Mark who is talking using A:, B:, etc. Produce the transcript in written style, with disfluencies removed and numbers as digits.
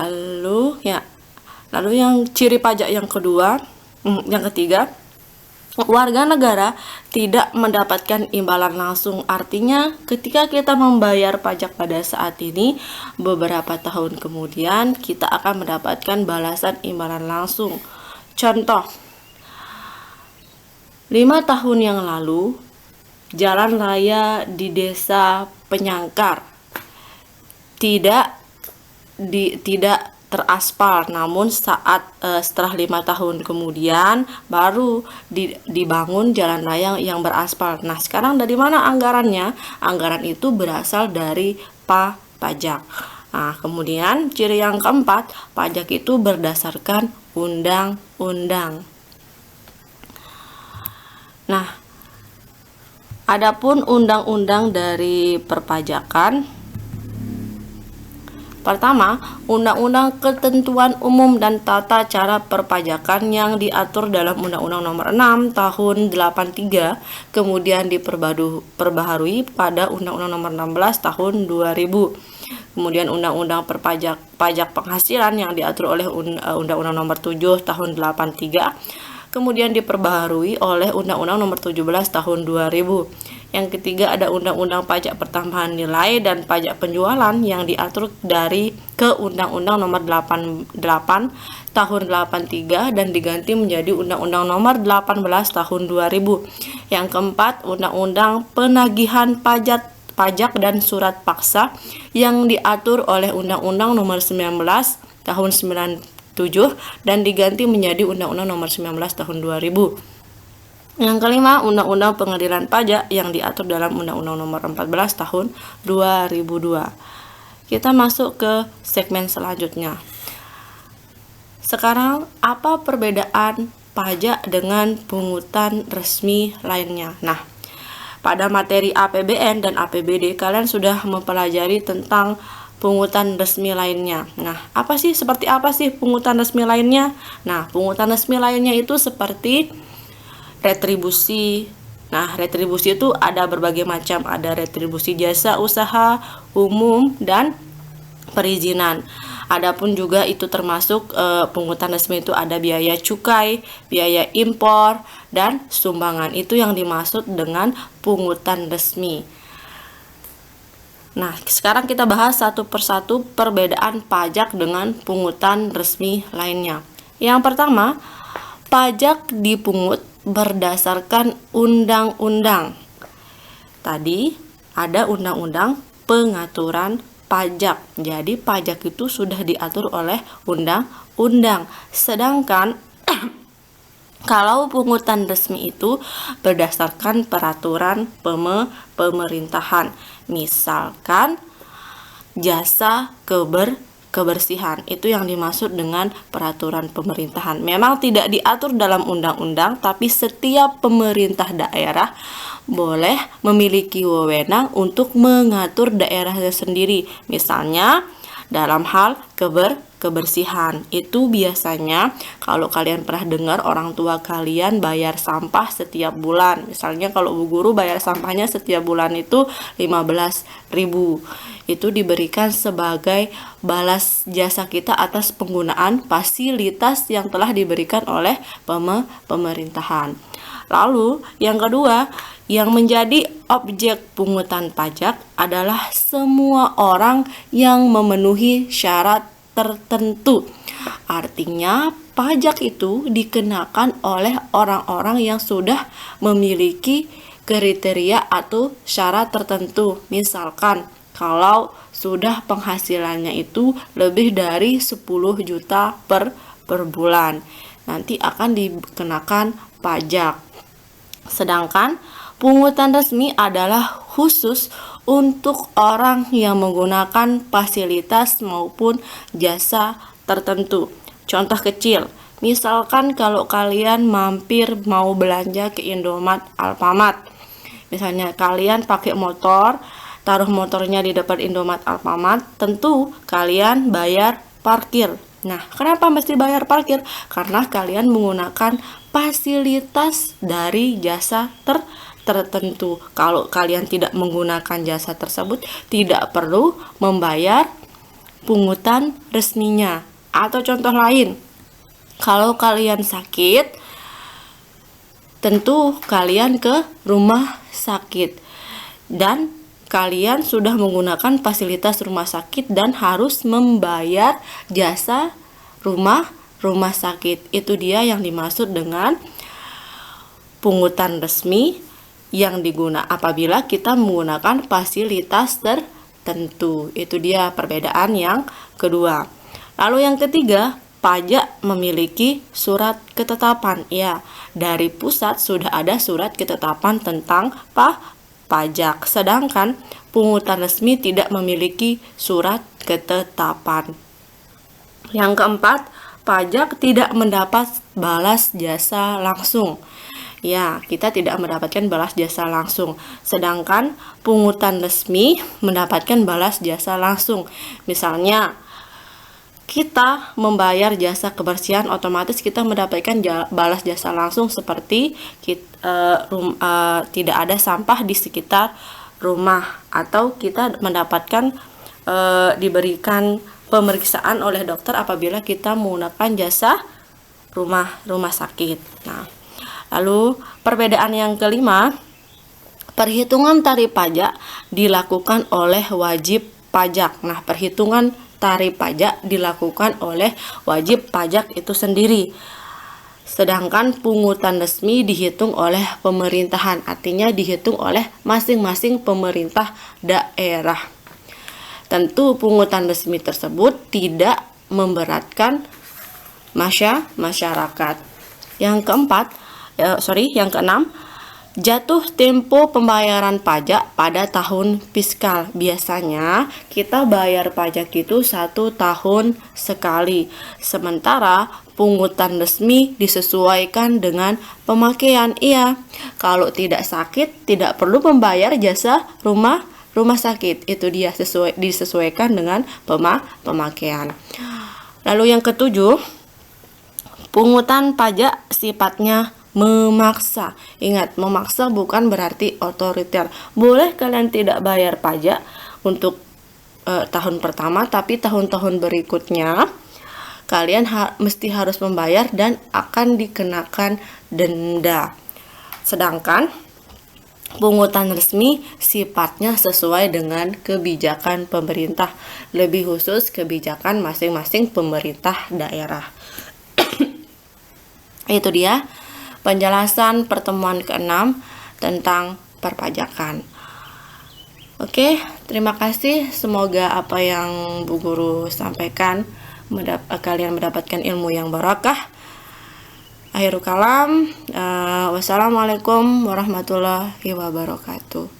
A: Lalu yang ciri pajak yang ketiga, warga negara tidak mendapatkan imbalan langsung. Artinya ketika kita membayar pajak pada saat ini, beberapa tahun kemudian kita akan mendapatkan balasan imbalan langsung. Contoh, 5 tahun yang lalu jalan raya di desa Penyangkar tidak teraspal, namun setelah 5 tahun kemudian baru dibangun jalan raya yang beraspal. Nah, sekarang dari mana anggarannya? Anggaran itu berasal dari pajak. Nah, kemudian ciri yang keempat, pajak itu berdasarkan undang-undang. Nah, adapun undang-undang dari perpajakan, pertama, Undang-Undang Ketentuan Umum dan Tata Cara Perpajakan yang diatur dalam Undang-Undang Nomor 6 Tahun 83, kemudian diperbaharui pada Undang-Undang Nomor 16 Tahun 2000. Kemudian Undang-Undang Pajak Penghasilan yang diatur oleh Undang-Undang Nomor 7 Tahun 83, kemudian diperbaharui oleh Undang-Undang Nomor 17 Tahun 2000. Yang ketiga ada Undang-Undang Pajak Pertambahan Nilai dan Pajak Penjualan yang diatur ke Undang-Undang Nomor 88 Tahun 83 dan diganti menjadi Undang-Undang Nomor 18 Tahun 2000. Yang keempat, Undang-Undang Penagihan Pajak dan Surat Paksa yang diatur oleh Undang-Undang Nomor 19 Tahun 97 dan diganti menjadi Undang-Undang Nomor 19 Tahun 2000. Yang kelima, Undang-Undang Pengadilan Pajak yang diatur dalam Undang-Undang Nomor 14 Tahun 2002. Kita masuk ke segmen selanjutnya. Sekarang, apa perbedaan pajak dengan pungutan resmi lainnya? Nah, pada materi APBN dan APBD kalian sudah mempelajari tentang pungutan resmi lainnya. Nah, seperti apa sih pungutan resmi lainnya? Nah, pungutan resmi lainnya itu seperti retribusi. Nah, retribusi itu ada berbagai macam, ada retribusi jasa usaha umum dan perizinan. Adapun juga itu termasuk pungutan resmi itu ada biaya cukai, biaya impor, dan sumbangan. Itu yang dimaksud dengan pungutan resmi. Nah, sekarang kita bahas satu persatu perbedaan pajak dengan pungutan resmi lainnya. Yang pertama, pajak dipungut berdasarkan undang-undang. Tadi ada undang-undang pengaturan pajak. Jadi pajak itu sudah diatur oleh undang-undang. Sedangkan kalau pungutan resmi itu berdasarkan peraturan pemerintahan. Misalkan jasa kebersihan, itu yang dimaksud dengan peraturan pemerintahan. Memang tidak diatur dalam undang-undang, tapi setiap pemerintah daerah boleh memiliki wewenang untuk mengatur daerahnya sendiri. Misalnya dalam hal kebersihan, itu biasanya kalau kalian pernah dengar orang tua kalian bayar sampah setiap bulan. Misalnya kalau Bu Guru bayar sampahnya setiap bulan itu 15.000. Itu diberikan sebagai balas jasa kita atas penggunaan fasilitas yang telah diberikan oleh pemerintahan. Lalu yang kedua, yang menjadi objek pungutan pajak adalah semua orang yang memenuhi syarat tertentu. Artinya pajak itu dikenakan oleh orang-orang yang sudah memiliki kriteria atau syarat tertentu. Misalkan kalau sudah penghasilannya itu lebih dari 10 juta per bulan, nanti akan dikenakan pajak. Sedangkan pungutan resmi adalah khusus untuk orang yang menggunakan fasilitas maupun jasa tertentu. Contoh kecil, misalkan kalau kalian mampir mau belanja ke Indomaret, Alfamart. Misalnya kalian pakai motor, taruh motornya di depan Indomaret, Alfamart, tentu kalian bayar parkir. Nah, kenapa mesti bayar parkir? Karena kalian menggunakan fasilitas dari jasa tertentu. Kalau kalian tidak menggunakan jasa tersebut, tidak perlu membayar pungutan resminya. Atau contoh lain, kalau kalian sakit, tentu kalian ke rumah sakit dan kalian sudah menggunakan fasilitas rumah sakit dan harus membayar jasa rumah sakit. Itu dia yang dimaksud dengan pungutan resmi yang digunakan apabila kita menggunakan fasilitas tertentu. Itu dia perbedaan yang kedua. Lalu yang ketiga, pajak memiliki surat ketetapan. Ya, dari pusat sudah ada surat ketetapan tentang pajak, sedangkan pungutan resmi tidak memiliki surat ketetapan. Yang keempat, pajak tidak mendapat balas jasa langsung. Ya, kita tidak mendapatkan balas jasa langsung, sedangkan pungutan resmi mendapatkan balas jasa langsung. Misalnya, kita membayar jasa kebersihan, otomatis kita mendapatkan balas jasa langsung seperti tidak ada sampah di sekitar rumah, atau kita mendapatkan diberikan pemeriksaan oleh dokter apabila kita menggunakan jasa rumah sakit. Nah, lalu perbedaan yang kelima, perhitungan tarif pajak dilakukan oleh wajib pajak. Nah, perhitungan tarif pajak dilakukan oleh wajib pajak itu sendiri. Sedangkan pungutan resmi dihitung oleh pemerintahan, artinya dihitung oleh masing-masing pemerintah daerah. Tentu pungutan resmi tersebut tidak memberatkan masyarakat. Yang keenam, jatuh tempo pembayaran pajak pada tahun fiskal. Biasanya kita bayar pajak itu 1 tahun sekali, sementara pungutan resmi disesuaikan dengan pemakaian. Iya, kalau tidak sakit tidak perlu membayar jasa rumah sakit. Itu dia disesuaikan dengan pemakaian. Lalu yang ketujuh, pungutan pajak sifatnya memaksa. Ingat, memaksa bukan berarti otoriter. Boleh kalian tidak bayar pajak untuk tahun pertama, tapi tahun-tahun berikutnya kalian mesti harus membayar dan akan dikenakan denda. Sedangkan pungutan resmi sifatnya sesuai dengan kebijakan pemerintah, lebih khusus kebijakan masing-masing pemerintah daerah. Itu dia penjelasan pertemuan ke-6 tentang perpajakan. Oke, terima kasih. Semoga apa yang Bu Guru sampaikan kalian mendapatkan ilmu yang barakah. Akhirul kalam, wassalamualaikum warahmatullahi wabarakatuh.